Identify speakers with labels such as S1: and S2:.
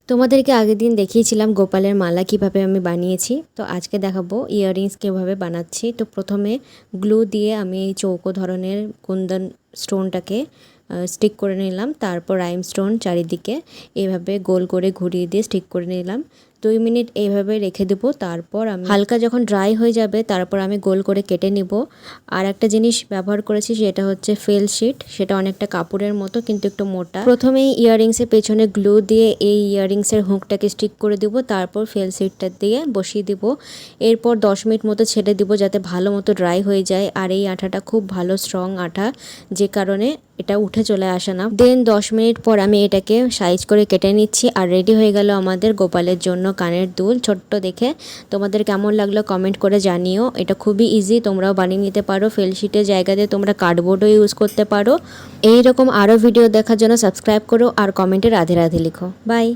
S1: তোমাদেরকে আগের দিন দেখিয়েছিলাম গোপালের মালা কিভাবে আমি বানিয়েছি। তো আজকে দেখাবো ইয়াররিংস কীভাবে বানাচ্ছি। তো প্রথমে গ্লু দিয়ে আমি এই চৌকো ধরনের কুন্দন স্টোনটাকে স্টিক করে নিলাম। তারপর রাইম স্টোন চারিদিকে এইভাবে গোল করে ঘুরিয়ে দিয়ে স্টিক করে নিলাম। 2 মিনিট এইভাবে রেখে দেবো। তারপর আমি হালকা যখন ড্রাই হয়ে যাবে তারপর আমি গোল করে কেটে নিব। আর একটা জিনিস ব্যবহার করেছি সেটা হচ্ছে ফেল শিট। সেটা অনেকটা কাপড়ের মতো কিন্তু একটু মোটা। প্রথমেই ইয়াররিংসের পেছনে গ্লু দিয়ে এই ইয়াররিংসের হুকটাকে স্টিক করে দিব। তারপর ফেল শিটটা দিয়ে বসিয়ে দিব। এরপর 10 মিনিট মতো ছেড়ে দিব যাতে ভালো মতো ড্রাই হয়ে যায়। আর এই আঠাটা খুব ভালো স্ট্রং আঠা, যে কারণে এটা উঠে চলে আসে না। দেন 10 মিনিট পর আমি এটাকে সাইজ করে কেটে নিচ্ছি। আর রেডি হয়ে গেল আমাদের গোপালের জন্য কানের দুল ছোট্ট দেখে। তোমাদের কেমন লাগলো কমেন্ট করে জানিও। এটা খুবই ইজি, তোমরাও বানিয়ে নিতে পারো। ফেলশিটের জায়গাতে তোমরা কার্ডবোর্ডও ইউজ করতে পারো। এইরকম আরও ভিডিও দেখার জন্য সাবস্ক্রাইব করো আর কমেন্টে রাধে রাধে লিখো। বাই।